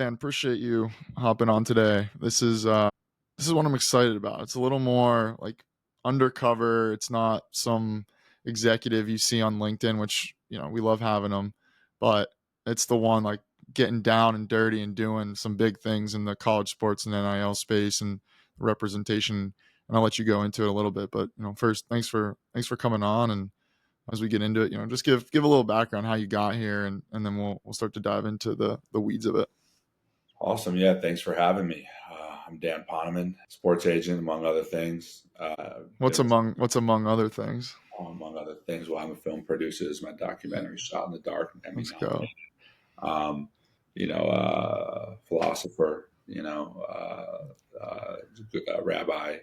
Dan, appreciate you hopping on today. This is what I'm excited about. It's a little more like undercover. It's not some executive you see on LinkedIn, which we love having them, but it's the one like getting down and dirty and doing some big things in the college sports and NIL space and representation. And I'll let you go into it a little bit, but first, thanks for coming on. And as we get into it, just give a little background how you got here, and then we'll start to dive into the weeds of it. Awesome. Yeah. Thanks for having me. I'm Dan Poneman, sports agent, among other things. What's among other things? Among other things, well, I'm a film producer. This is my documentary, Shot in the Dark, and Emmy Let's go. nominated. Philosopher, rabbi,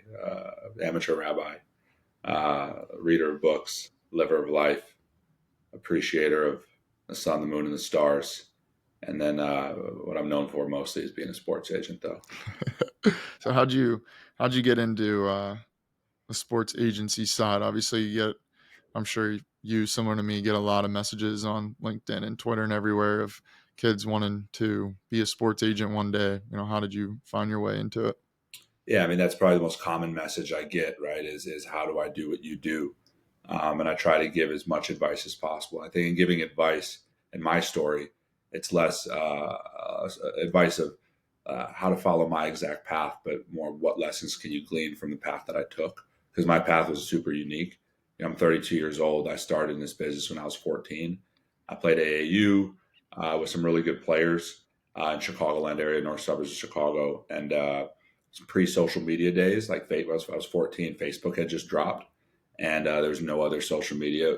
amateur rabbi, reader of books, liver of life, appreciator of the sun, the moon, and the stars. And then what I'm known for mostly is being a sports agent, though. So how'd you get into the sports agency side? Obviously, I'm sure you, similar to me, get a lot of messages on LinkedIn and Twitter and everywhere of kids wanting to be a sports agent one day. How did you find your way into it? Yeah, I mean, that's probably the most common message I get, right, is how do I do what you do? And I try to give as much advice as possible. I think in giving advice in my story, it's less advice of how to follow my exact path, but more what lessons can you glean from the path that I took? Because my path was super unique. I'm 32 years old. I started in this business when I was 14. I played AAU with some really good players in Chicagoland area, north suburbs of Chicago, and pre-social media days. Like I was 14, Facebook had just dropped, and there was no other social media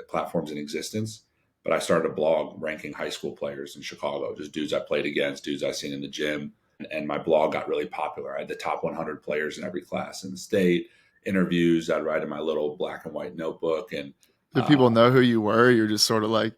platforms in existence. But I started a blog ranking high school players in Chicago, just dudes I played against, dudes I seen in the gym. And my blog got really popular. I had the top 100 players in every class in the state, interviews I'd write in my little black and white notebook. And did people know who you were? You're just sort of like,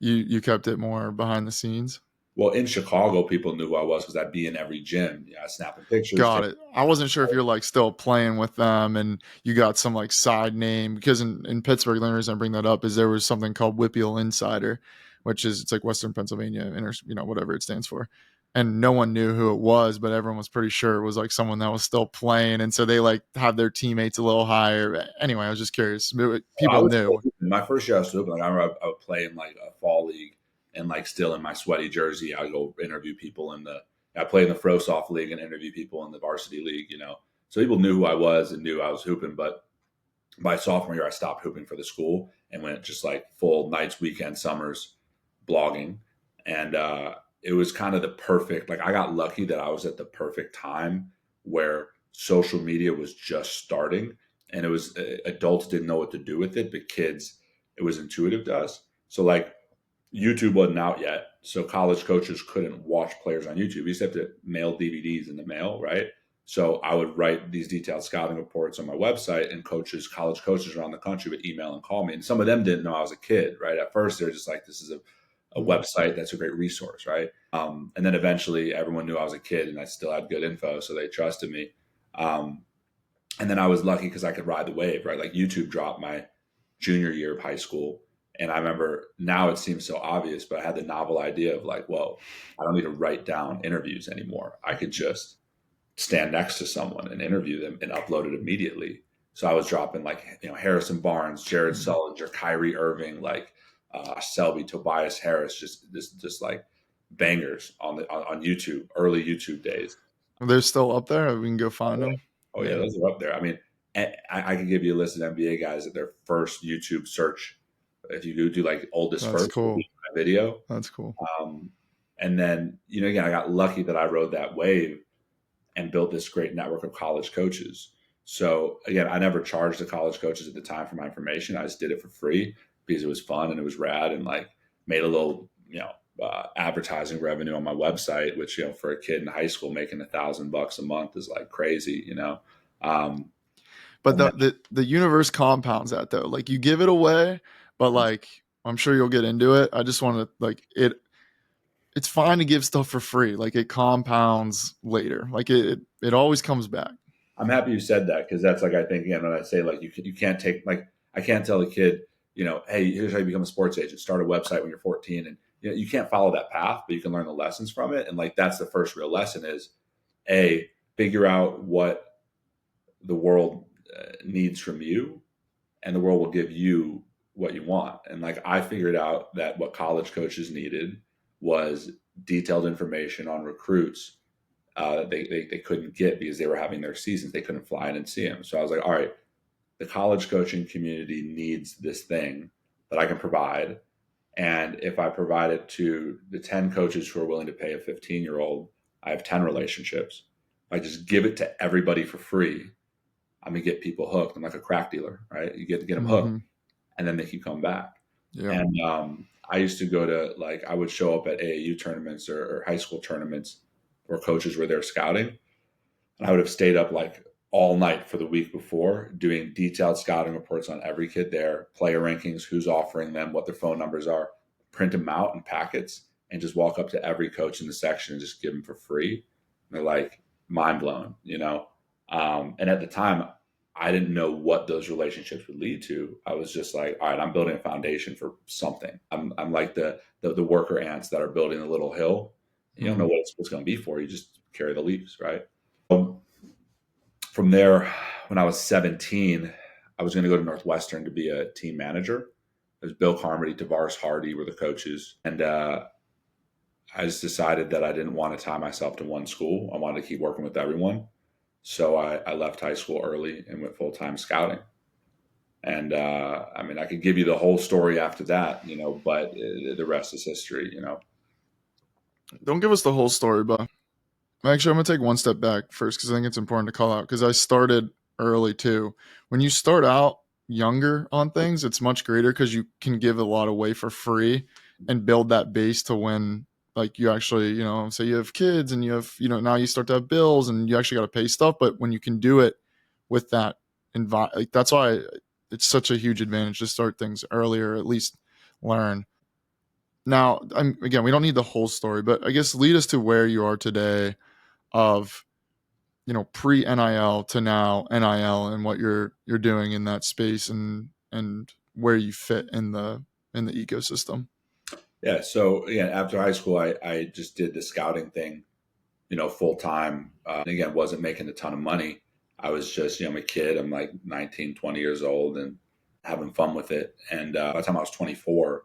you kept it more behind the scenes? Well, in Chicago, people knew who I was because I'd be in every gym. Yeah, snapping pictures. Got it. I wasn't sure if you're like still playing with them and you got some like side name, because in Pittsburgh, the only reason I bring that up is there was something called Whippeal Insider, which is, it's like Western Pennsylvania, whatever it stands for. And no one knew who it was, but everyone was pretty sure it was like someone that was still playing. And so they like had their teammates a little higher. Anyway, I was just curious. People knew. My first year I was hooping, like I would play in like a fall league and like still in my sweaty jersey, I'd go interview people I played in the Frosoft league and interview people in the varsity league, So people knew who I was and knew I was hooping. But by sophomore year, I stopped hooping for the school and went just like full nights, weekends, summers blogging. And it was kind of the perfect, like I got lucky that I was at the perfect time where social media was just starting, and it was adults didn't know what to do with it, but kids, it was intuitive to us. So like YouTube wasn't out yet, so college coaches couldn't watch players on YouTube. We used to have to mail DVDs in the mail, right? So I would write these detailed scouting reports on my website, and college coaches around the country would email and call me. And some of them didn't know I was a kid, right? At first, they're just like, this is a website that's a great resource, right? And then eventually everyone knew I was a kid and I still had good info, so they trusted me. And then I was lucky because I could ride the wave, right? Like YouTube dropped my junior year of high school. And I remember, now it seems so obvious, but I had the novel idea of like, whoa, I don't need to write down interviews anymore. I could just stand next to someone and interview them and upload it immediately. So I was dropping like, Harrison Barnes, Jared Sullinger, Kyrie Irving, like Selby, Tobias Harris, just like bangers on YouTube, early YouTube days. They're still up there. We can go find them. Oh yeah, those are up there. I mean, I can give you a list of NBA guys at their first YouTube search. If you do like oldest That's first cool. video. That's cool. And then, again, I got lucky that I rode that wave and built this great network of college coaches. So again, I never charged the college coaches at the time for my information. I just did it for free because it was fun and it was rad, and like made a little, advertising revenue on my website, which, for a kid in high school making $1,000 a month is like crazy, But the universe compounds that though. Like you give it away, but like I'm sure you'll get into it. I just want to like it. It's fine to give stuff for free. Like it compounds later. Like it always comes back. I'm happy you said that, because that's like, I think, again, when I say like you can't take, like I can't tell a kid, hey, here's how you become a sports agent. Start a website when you're 14 and you can't follow that path, but you can learn the lessons from it. And like, that's the first real lesson is figure out what the world needs from you, and the world will give you what you want. And like, I figured out that what college coaches needed was detailed information on recruits they couldn't get because they were having their seasons. They couldn't fly in and see them. So I was like, all right, the college coaching community needs this thing that I can provide. And if I provide it to the 10 coaches who are willing to pay a 15-year-old, I have 10 relationships. If I just give it to everybody for free, I'm gonna get people hooked. I'm like a crack dealer, right? You get them hooked, Mm-hmm. and then they keep coming back. Yeah. And I used to go to like I would show up at AAU tournaments or high school tournaments where coaches were there scouting, and I would have stayed up like all night for the week before doing detailed scouting reports on every kid there, player rankings, who's offering them, what their phone numbers are, print them out in packets, and just walk up to every coach in the section and just give them for free. And they're like mind blown, you know. And at the time, I didn't know what those relationships would lead to. I was just like, all right, I'm building a foundation for something. I'm like the worker ants that are building a little hill. You don't know Mm-hmm. what it's going to be for. You just carry the leaves, right? From there, when I was 17, I was going to go to Northwestern to be a team manager. There's Bill Carmody, Tavares Hardy were the coaches. And I just decided that I didn't want to tie myself to one school. I wanted to keep working with everyone. So I left high school early and went full-time scouting. And I mean, I could give you the whole story after that, you know, but the rest is history, you know. Don't give us the whole story, but actually, I'm gonna take one step back first because I think it's important to call out because I started early too. When you start out younger on things, it's much greater because you can give a lot away for free and build that base to when like you actually, say you have kids and you have, now you start to have bills and you actually got to pay stuff. But when you can do it with that like that's why it's such a huge advantage to start things earlier, at least learn. Now, again, we don't need the whole story, but I guess lead us to where you are today of pre NIL to now NIL and what you're doing in that space and where you fit in the ecosystem. Yeah. So again, after high school, I just did the scouting thing, you know, full time. Again, wasn't making a ton of money. I was just, I'm a kid. I'm like 19, 20 years old and having fun with it. And by the time I was 24,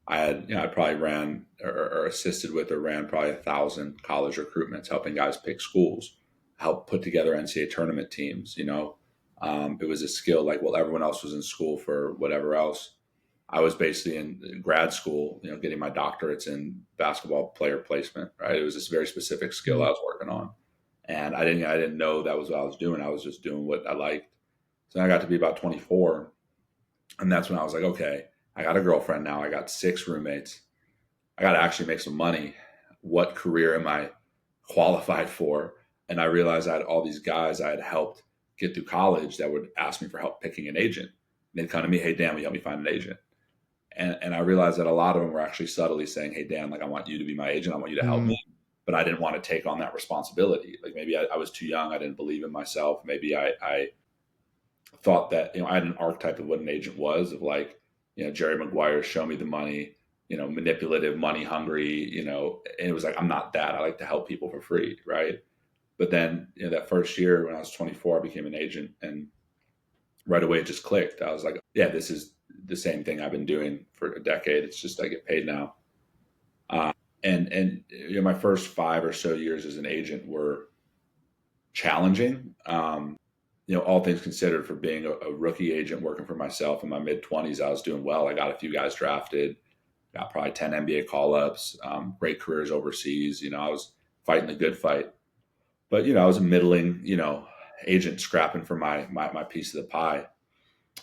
I had, I probably ran or assisted with or ran probably 1,000 college recruitments, helping guys pick schools, help put together NCAA tournament teams. It was a skill like, well, everyone else was in school for whatever else. I was basically in grad school, getting my doctorates in basketball player placement. Right, it was this very specific skill I was working on, and I didn't know that was what I was doing. I was just doing what I liked. So I got to be about 24, and that's when I was like, okay, I got a girlfriend now. I got 6 roommates. I got to actually make some money. What career am I qualified for? And I realized I had all these guys I had helped get through college that would ask me for help picking an agent. And they'd come to me, hey, Dan, will you help me find an agent? And I realized that a lot of them were actually subtly saying, hey, Dan, like, I want you to be my agent. I want you to help me. But I didn't want to take on that responsibility. Like maybe I was too young. I didn't believe in myself. Maybe I thought that, I had an archetype of what an agent was of like, Jerry Maguire, show me the money, manipulative, money hungry, and it was like, I'm not that. I like to help people for free. Right. But then, that first year when I was 24, I became an agent, and right away it just clicked. I was like, yeah, this is the same thing I've been doing for a decade. It's just I get paid now. And my first 5 or so years as an agent were challenging. All things considered, for being a rookie agent working for myself in my mid 20s, I was doing well. I got a few guys drafted, got probably 10 NBA call ups, great careers overseas. I was fighting the good fight, but I was a middling, agent scrapping for my piece of the pie.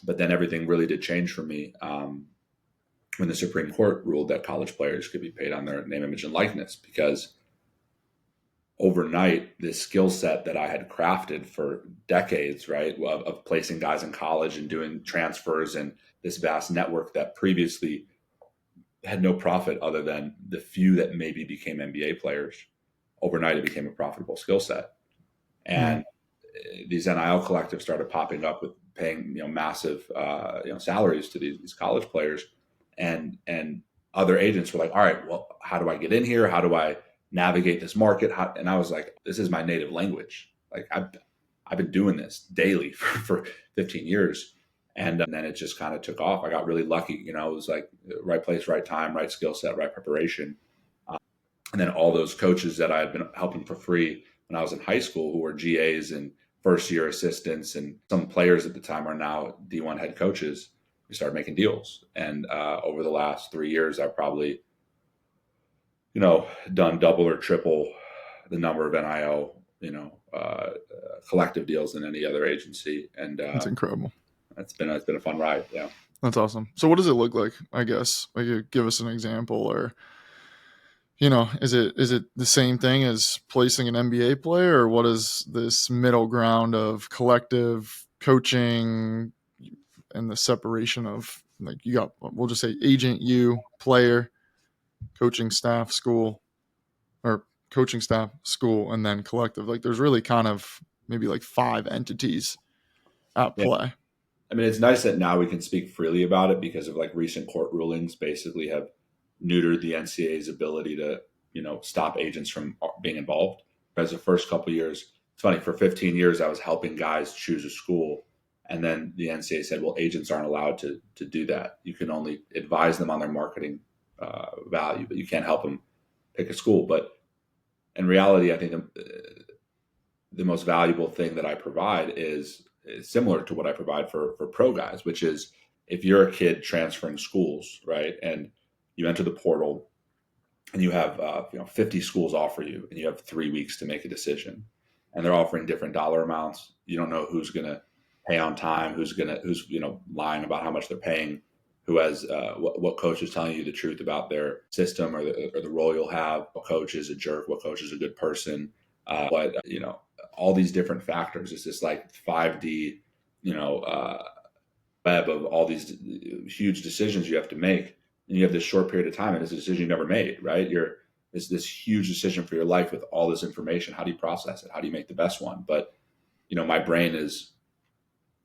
But then everything really did change for me when the Supreme Court ruled that college players could be paid on their name, image, and likeness, because overnight, this skill set that I had crafted for decades, right, of placing guys in college and doing transfers and this vast network that previously had no profit other than the few that maybe became NBA players, overnight it became a profitable skill set. And these NIL collectives started popping up with paying massive salaries to these college players, and other agents were like, all right, well, how do I get in here? How do I navigate this market? And I was like, this is my native language. Like I've been doing this daily for 15 years. And then it just kind of took off. I got really lucky. It was like right place, right time, right skill set, right preparation. And then all those coaches that I had been helping for free when I was in high school, who were GAs and first year assistants, and some players at the time are now D1 head coaches, we started making deals. And over the last 3 years, I've probably, done double or triple the number of NIL, collective deals than any other agency. And That's incredible. it's been a fun ride. Yeah. That's awesome. So what does it look like? I guess like give us an example, or is it the same thing as placing an NBA player, or what is this middle ground of collective coaching and the separation of, like, you got, we'll just say agent, you, player, coaching staff, school, or coaching staff, school, and then collective. Like there's really kind of maybe like 5 entities at Yeah. play. I mean, it's nice that now we can speak freely about it because of like recent court rulings basically have neutered the NCAA's ability to, stop agents from being involved. As the first couple of years, it's funny, for 15 years, I was helping guys choose a school. And then the NCAA said, well, agents aren't allowed to do that. You can only advise them on their marketing value, but you can't help them pick a school. But in reality, I think the most valuable thing that I provide is similar to what I provide for pro guys, which is if you're a kid transferring schools, right, and you enter the portal and you have 50 schools offer you, and you have 3 weeks to make a decision, and they're offering different dollar amounts. You don't know who's going to pay on time, who's lying about how much they're paying, who has what coach is telling you the truth about their system or the role you'll have. What coach is a jerk? What coach is a good person? All these different factors. It's this like 5D, web of all these huge decisions you have to make, and you have this short period of time, and it's a decision you never made. Right? It's this huge decision for your life with all this information. How do you process it? How do you make the best one? But my brain is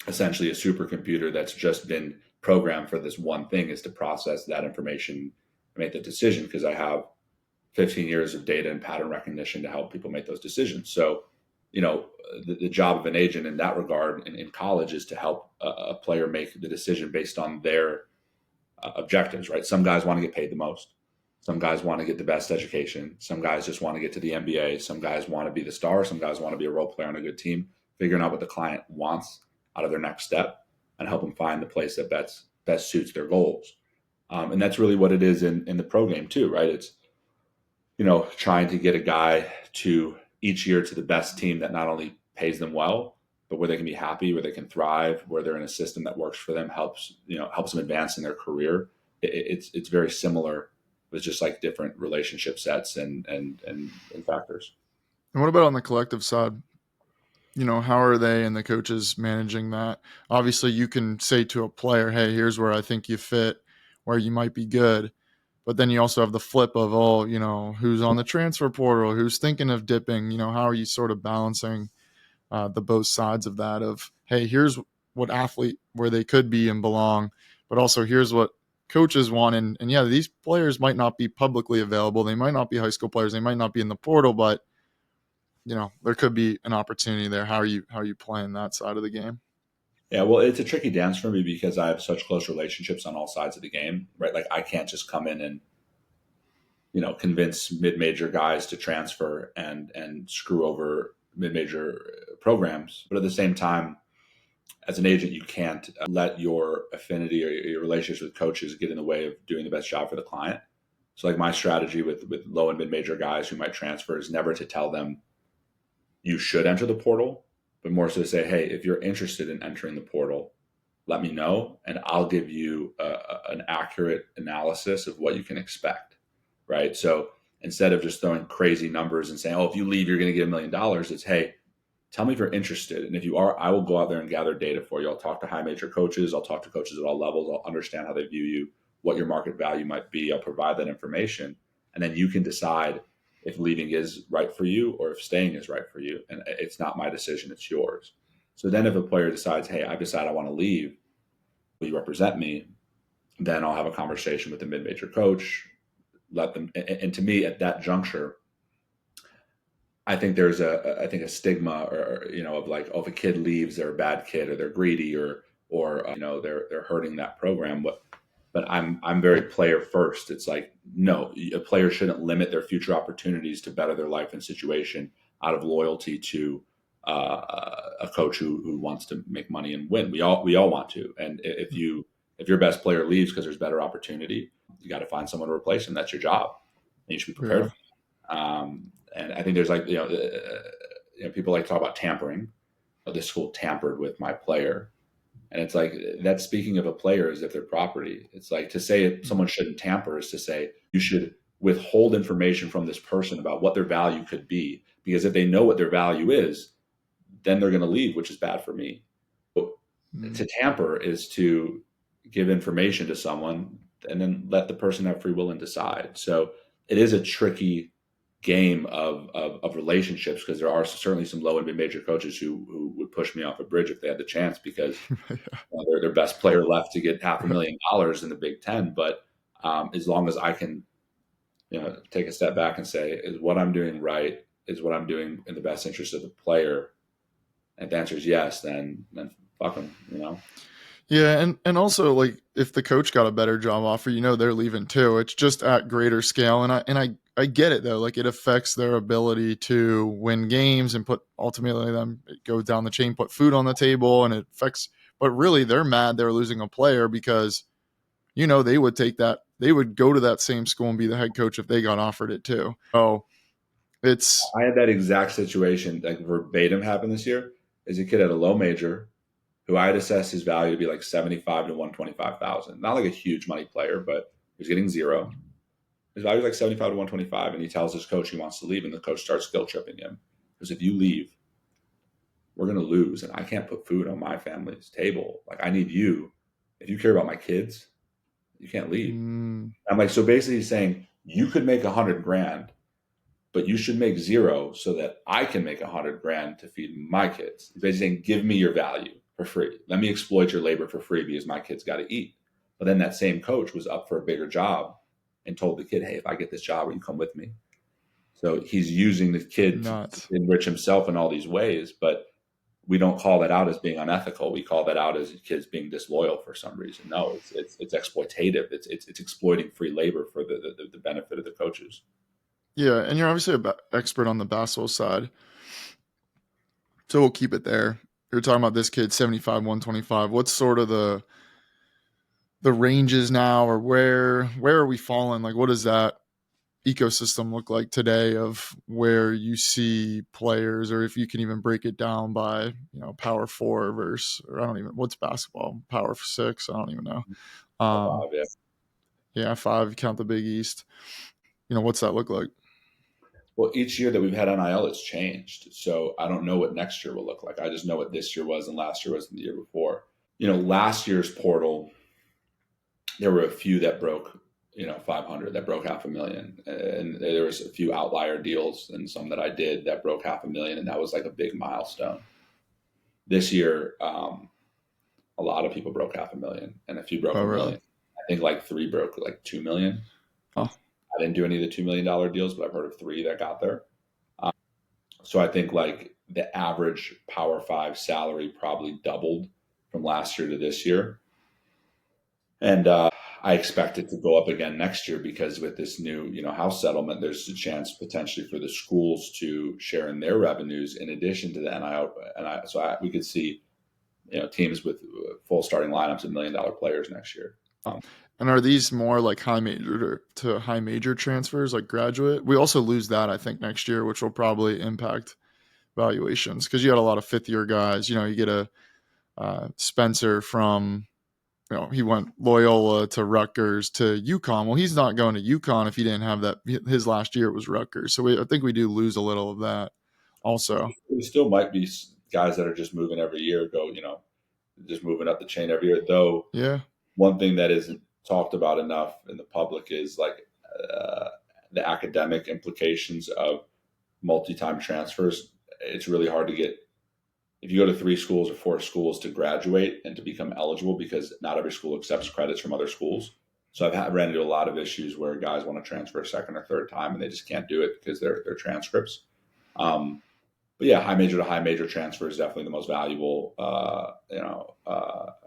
essentially a supercomputer that's just been programmed for this one thing, is to process that information and make the decision, because I have 15 years of data and pattern recognition to help people make those decisions. So, the job of an agent in that regard in college is to help a player make the decision based on their objectives, right? Some guys want to get paid the most. Some guys want to get the best education. Some guys just want to get to the NBA. Some guys want to be the star. Some guys want to be a role player on a good team. Figuring out what the client wants out of their next step and help them find the place that best suits their goals. And that's really what it is in the pro game too, right? It's, trying to get a guy to each year to the best team that not only pays them well, but where they can be happy, where they can thrive, where they're in a system that works for them, helps them advance in their career. It's very similar, with just like different relationship sets and factors. And what about on the collective side? How are they and the coaches managing that? Obviously, you can say to a player, hey, here's where I think you fit, where you might be good. But then you also have the flip of, who's on the transfer portal, who's thinking of dipping. How are you sort of balancing the both sides of that of, hey, here's what athlete where they could be and belong, but also here's what coaches want. And yeah, these players might not be publicly available. They might not be high school players. They might not be in the portal, but there could be an opportunity there. How are you playing that side of the game? Yeah, well, it's a tricky dance for me because I have such close relationships on all sides of the game, right? Like I can't just come in and convince mid-major guys to transfer and screw over mid-major programs. But at the same time, as an agent, you can't let your affinity or your relationships with coaches get in the way of doing the best job for the client. So like my strategy with low and mid-major guys who might transfer is never to tell them you should enter the portal, but more so to say, hey, if you're interested in entering the portal, let me know, and I'll give you an accurate analysis of what you can expect, right? So instead of just throwing crazy numbers and saying, oh, if you leave, you're going to get $1 million, it's, hey, tell me if you're interested. And if you are, I will go out there and gather data for you. I'll talk to high major coaches. I'll talk to coaches at all levels. I'll understand how they view you, what your market value might be. I'll provide that information. And then you can decide if leaving is right for you or if staying is right for you. And it's not my decision, it's yours. So then if a player decides, hey, I decide I want to leave, will you represent me? then I'll have a conversation with the mid-major coach, let them. And to me, at that juncture, I think there's a stigma, or of like, oh, if a kid leaves, they're a bad kid, or they're greedy, or they're hurting that program. But I'm very player first. It's like, no, a player shouldn't limit their future opportunities to better their life and situation out of loyalty to a coach who wants to make money and win. We all want to. And if your best player leaves because there's better opportunity, you got to find someone to replace him. That's your job, and you should be prepared Yeah. for it. And I think there's like people like to talk about tampering. Oh, this school tampered with my player. And it's like, that's speaking of a player as if they're property. It's like, to say someone shouldn't tamper is to say you should withhold information from this person about what their value could be. Because if they know what their value is, then they're going to leave, which is bad for me. But Mm. to tamper is to give information to someone and then let the person have free will and decide. So it is a tricky game of relationships, because there are certainly some low and mid major coaches who would push me off a bridge if they had the chance, because they're their best player left to get $500,000 in the Big Ten. But as long as I can, take a step back and say, is what I'm doing right? Is what I'm doing in the best interest of the player? And if the answer is yes, then fuck them. Yeah, and also, like, if the coach got a better job offer, they're leaving too. It's just at greater scale, and I get it though. Like, it affects their ability to win games and put ultimately them go down the chain, put food on the table, and it affects. But really, they're mad they're losing a player because they would take that. They would go to that same school and be the head coach if they got offered it too. So it's I had that exact situation, like verbatim, happen this year. Is a kid at a low major who I had assessed his value to be like 75 to 125,000. Not like a huge money player, but he was getting zero. His value was like 75 to 125, and he tells his coach he wants to leave, and the coach starts guilt tripping him. Because if you leave, we're going to lose, and I can't put food on my family's table. Like, I need you. If you care about my kids, you can't leave. mm, I'm like, so basically he's saying, you could make 100 grand, but you should make zero so that I can make 100 grand to feed my kids. He's basically saying, give me your value for free. Let me exploit your labor for free because my kids got to eat. But then that same coach was up for a bigger job and told the kid, hey, if I get this job, will you come with me? So he's using the kid to nuts. enrich himself in all these ways, but we don't call that out as being unethical. We call that out as kids being disloyal for some reason. No, it's exploitative. It's exploiting free labor for the benefit of the coaches. Yeah, and you're obviously an expert on the basketball side, so we'll keep it there. You're talking about this kid 75, 125. What's sort of the ranges now, or where are we falling? Like, what does that ecosystem look like today of where you see players, or if you can even break it down by power four versus, or I don't even, what's basketball, power six, I don't even know. Five, yeah. Yeah, five, count the Big East. What's that look like? Well, each year that we've had NIL, it's changed. So I don't know what next year will look like. I just know what this year was and last year was and the year before. Last year's portal, there were a few that broke, 500, that broke 500,000. And there was a few outlier deals and some that I did that broke 500,000. And that was like a big milestone. This year, a lot of people broke 500,000 and a few broke Oh, a really? million. I think like 3 broke like 2 million. Oh, I didn't do any of the $2 million deals, but I've heard of 3 that got there. So I think like the average Power Five salary probably doubled from last year to this year. And I expect it to go up again next year, because with this new, house settlement, there's a chance potentially for the schools to share in their revenues in addition to the NIL. We could see, teams with full starting lineups of $1 million players next year. and are these more like high major to high major transfers, like graduate? We also lose that, I think, next year, which will probably impact valuations, because you had a lot of fifth year guys. You get a Spencer from, he went Loyola to Rutgers to UConn. Well, he's not going to UConn if he didn't have that. His last year was Rutgers. So I think we do lose a little of that also. There still might be guys that are just moving every year, just moving up the chain every year. Though Yeah. one thing that isn't talked about enough in the public is like the academic implications of multi-time transfers. It's really hard to get if you go to 3 schools or 4 schools to graduate and to become eligible, because not every school accepts credits from other schools. So I've ran into a lot of issues where guys want to transfer a second or third time and they just can't do it because they're transcripts. Um, but yeah, high major to high major transfer is definitely the most valuable. I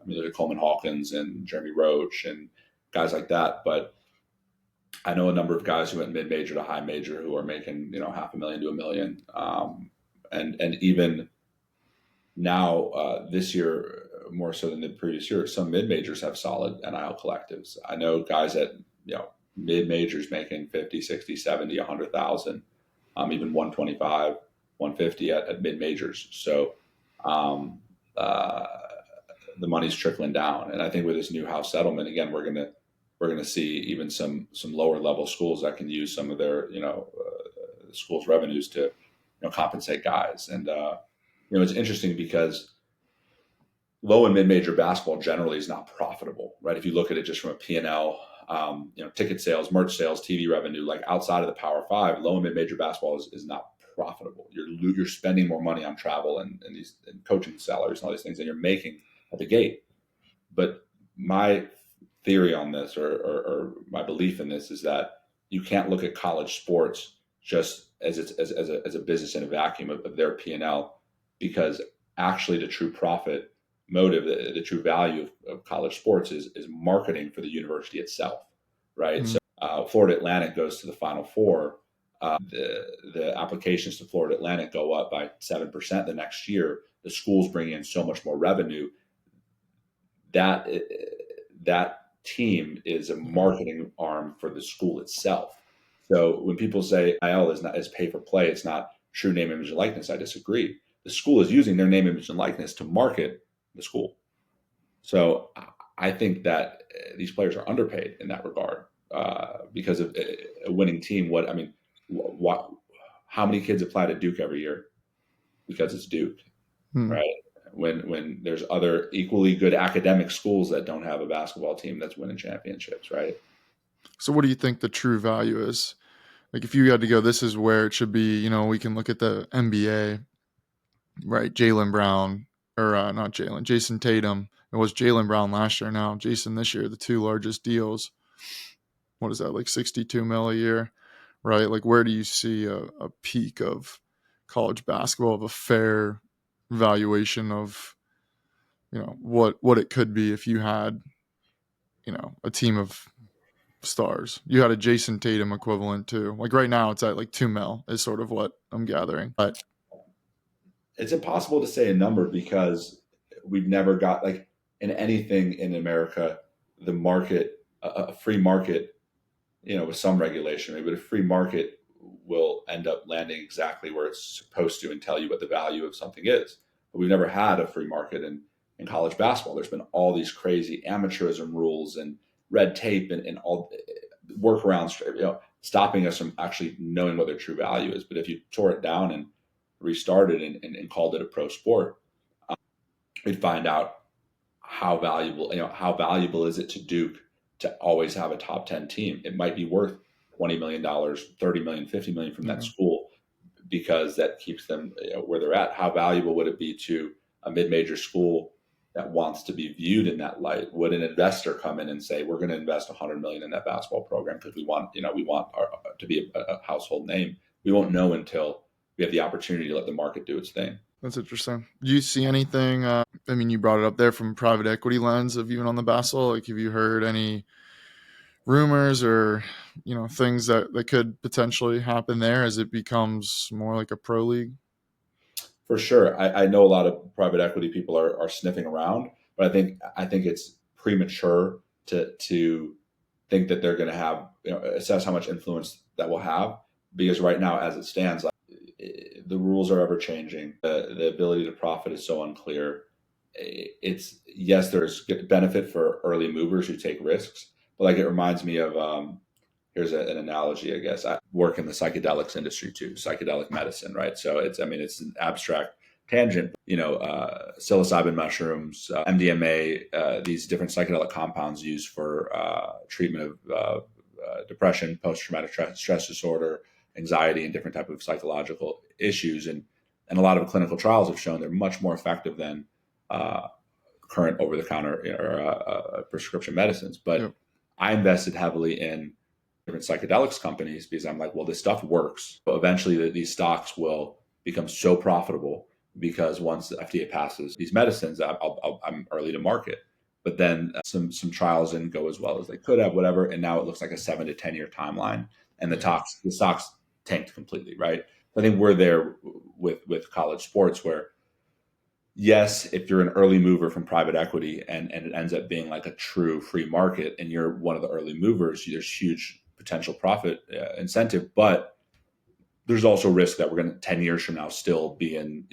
mean, there's Coleman Hawkins and Jeremy Roach and guys like that. But I know a number of guys who went mid major to high major who are making $500,000 to $1 million, and even now this year more so than the previous year, some mid majors have solid NIL collectives. I know guys at mid majors making 50, 60, 70, 100,000, even 125, 150 at mid majors. So um, uh, the money's trickling down, and I think with this new house settlement, again, we're gonna see even some lower level schools that can use some of their the school's revenues to compensate guys. And it's interesting because low and mid major basketball generally is not profitable, right? If you look at it just from a P&L, ticket sales, merch sales, TV revenue, like outside of the Power Five, low and mid major basketball is not profitable. You're spending more money on travel and these and coaching salaries and all these things than you're making at the gate. But my theory on this, or my belief in this, is that you can't look at college sports just as a business in a vacuum of their P&L, because actually the true profit motive, the true value of college sports is marketing for the university itself, right? Mm. So Florida Atlantic goes to the Final Four. The applications to Florida Atlantic go up by 7% the next year. The schools bring in so much more revenue that that team is a marketing arm for the school itself. So when people say NIL is pay for play, it's not true name, image, and likeness, I disagree. The school is using their name, image, and likeness to market the school. So I think that these players are underpaid in that regard because of a winning team. How many kids apply to Duke every year? Because it's Duke, Mm. right? When there's other equally good academic schools that don't have a basketball team that's winning championships, right? So what do you think the true value is? Like if you had to go, this is where it should be. We can look at the NBA, right? Jaylen Brown, or not Jaylen, Jason Tatum. It was Jaylen Brown last year. Now Jason this year, the two largest deals. What is that, like 62 mil a year, right? Like where do you see a peak of college basketball, of a fair valuation of what it could be if you had a team of stars? You had a Jason Tatum equivalent too. Like right now, it's at like 2 mil is sort of what I'm gathering. But It's impossible to say a number because we've never got, like, in anything in America, the market, a free market, with some regulation, maybe, but a free market will end up landing exactly where it's supposed to and tell you what the value of something is. But we've never had a free market in college basketball. There's been all these crazy amateurism rules and red tape and all workarounds, stopping us from actually knowing what their true value is. But if you tore it down and restarted and called it a pro sport, we'd find out how valuable is it to Duke to always have a top 10 team. It might be worth $20 million, $30 million, $50 million from that school, because that keeps them where they're at. How valuable would it be to a mid-major school that wants to be viewed in that light? Would an investor come in and say, we're going to invest $100 million in that basketball program because we want to be a household name? We won't know until we have the opportunity to let the market do its thing. That's interesting. Do you see anything? You brought it up there from private equity lens of even on the basketball. Like, have you heard any rumors or things that could potentially happen there as it becomes more like a pro league? For sure, I know a lot of private equity people are sniffing around, but I think it's premature to think that they're going to have assess how much influence that will have, because right now, as it stands, like, the rules are ever changing. The ability to profit is so unclear. It's, yes, there's benefit for early movers who take risks, but like, it reminds me of here's an analogy, I guess. I work in the psychedelics industry too, psychedelic medicine, right? So it's an abstract tangent, psilocybin mushrooms, MDMA, these different psychedelic compounds used for treatment of depression, post-traumatic stress disorder, anxiety, and different type of psychological issues. And And a lot of clinical trials have shown they're much more effective than current over-the-counter or prescription medicines. But Yep. I invested heavily in different psychedelics companies because I'm like, well, this stuff works. But eventually, these stocks will become so profitable because once the FDA passes these medicines, I'm early to market. But then some trials didn't go as well as they could have, whatever. And now it looks like a 7 to 10 year timeline, and Yeah. the stocks tanked completely, right? I think we're there with college sports where yes, if you're an early mover from private equity and it ends up being like a true free market and you're one of the early movers, there's huge potential profit incentive. But there's also risk that we're going to 10 years from now still be in,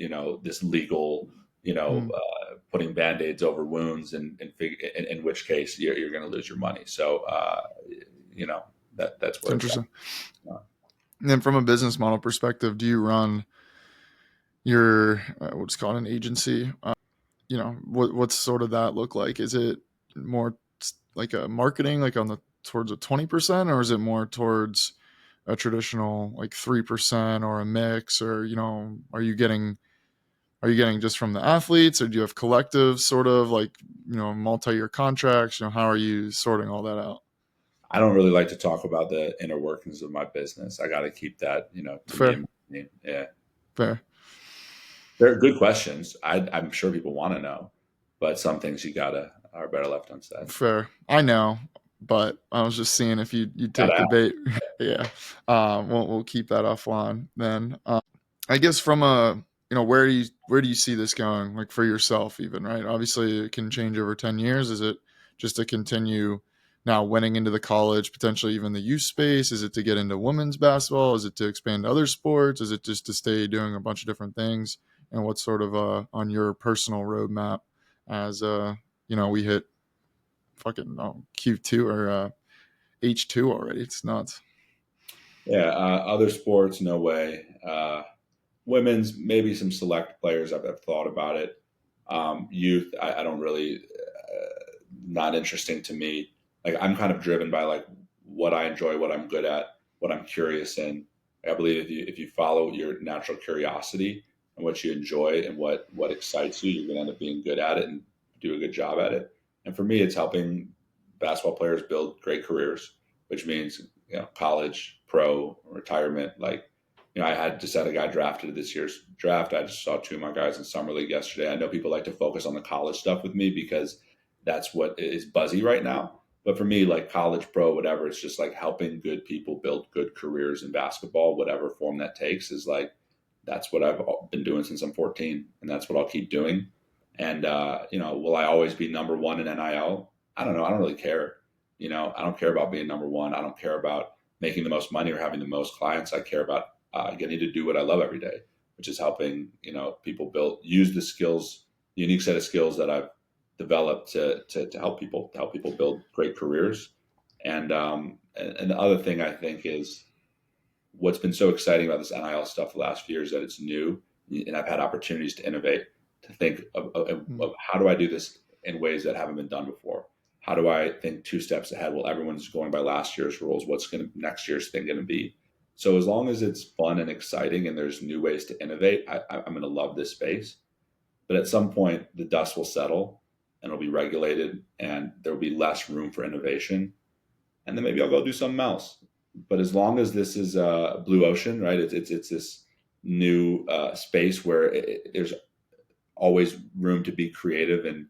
this legal, Mm. putting band-aids over wounds in which case you're going to lose your money. So, that's It's where it's at. interesting. And then from a business model perspective, do you run your what's called an agency? What's sort of that look like? Is it more like a marketing, like on the towards a 20%, or is it more towards a traditional like 3% or a mix, or are you getting just from the athletes, or do you have collectives sort of like multi-year contracts? How are you sorting all that out? I don't really like to talk about the inner workings of my business. I got to keep that, to me Fair, and me. Yeah. fair, They're good questions. I'm sure people want to know, but some things are better left unsaid. fair. I know, but I was just seeing if you'd take Gotta the bait. Yeah. We'll keep that offline then. I guess from a where do you see this going, like for yourself even, right? Obviously it can change over 10 years. Is it just to continue now winning into the college, potentially even the youth space? Is it to get into women's basketball? Is it to expand to other sports? Is it just to stay doing a bunch of different things? And what's sort of on your personal roadmap as we hit fucking Q2 or H2 already? It's nuts. Yeah, other sports, no way. Women's, maybe some select players I've thought about it. Youth, I don't really, not interesting to me. Like I'm kind of driven by like what I enjoy, what I'm good at, what I'm curious in. I believe if you follow your natural curiosity and what you enjoy and what excites you, you're gonna end up being good at it and do a good job at it. And for me, it's helping basketball players build great careers, which means college, pro, retirement. Like I had a guy drafted this year's draft. I just saw two of my guys in summer league yesterday. I know people like to focus on the college stuff with me because that's what is buzzy right now. But for me, like college, pro, whatever, it's just like helping good people build good careers in basketball, whatever form that takes. Is like that's what I've been doing since I'm 14, and that's what I'll keep doing. And will I always be number one in NIL? I don't know. I don't really care. I don't care about being number one. I don't care about making the most money or having the most clients. I care about getting to do what I love every day, which is helping people use the skills, the unique set of skills that I've developed to help people build great careers. And the other thing I think is what's been so exciting about this NIL stuff the last few years that it's new, and I've had opportunities to innovate, to think of how do I do this in ways that haven't been done before. How do I think two steps ahead? Well, everyone's going by last year's rules. What's next year's thing going to be? So as long as it's fun and exciting and there's new ways to innovate, I'm going to love this space. But at some point, the dust will settle and it'll be regulated and there'll be less room for innovation. And then maybe I'll go do something else. But as long as this is a blue ocean, right? It's this new space where there's always room to be creative and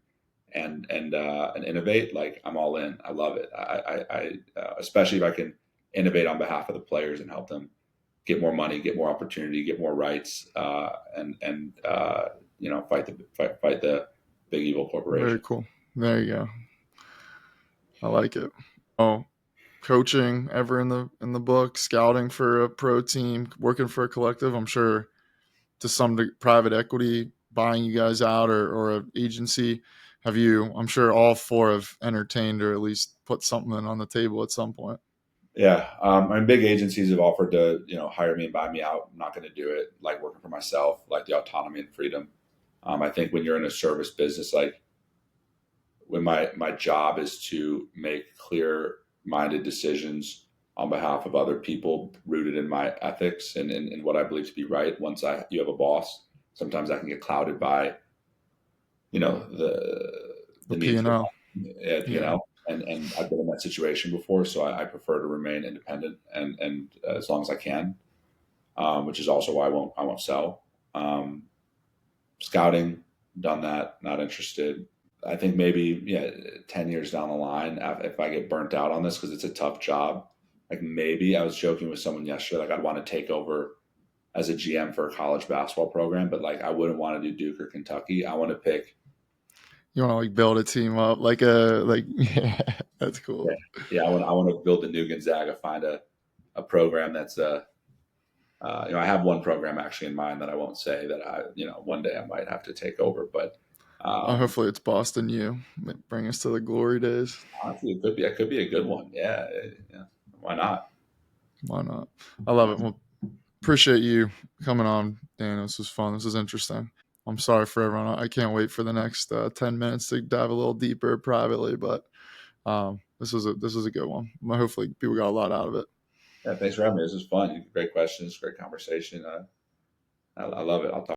innovate. Like I'm all in. I love it. I especially if I can innovate on behalf of the players and help them get more money, get more opportunity, get more rights, and fight the big evil Very corporation. cool. There you go. I like it. Oh, coaching ever in the book, scouting for a pro team, working for a collective? I'm sure to some private equity buying you guys out, or a agency. Have you? I'm sure all four have entertained or at least put something on the table at some point. Yeah, and big agencies have offered to hire me and buy me out. I'm not going to do it. Like working for myself, like the autonomy and freedom. I think when you're in a service business, like when my job is to make clear minded decisions on behalf of other people rooted in my ethics and what I believe to be right. Once you have a boss, sometimes that can get clouded by, you know, The the P need and for L. Yeah. P&L. And I've been in that situation before, so I prefer to remain independent and as long as I can, which is also why I won't sell. Um, Scouting, done that, not interested. I think maybe, yeah, 10 years down the line, if I get burnt out on this because it's a tough job, like maybe I was joking with someone yesterday, like I'd want to take over as a GM for a college basketball program, but like I wouldn't want to do Duke or Kentucky. I want to pick. You want to like build a team up, like a like yeah, that's cool. Yeah, yeah, I want to build the new Gonzaga, find a program that's I have one program actually in mind that I won't say that one day I might have to take over, but um, Hopefully it's Boston U. Bring us to the glory days. honestly, it could be a good one. Yeah, yeah. Why not? Why not? I love it. Well, appreciate you coming on, Dan. This was fun. This is interesting. I'm sorry for everyone. I can't wait for the next 10 minutes to dive a little deeper privately, but this was a good one. Hopefully people got a lot out of it. Yeah, thanks for having me. This was fun. Great questions, great conversation. I love it. I'll talk.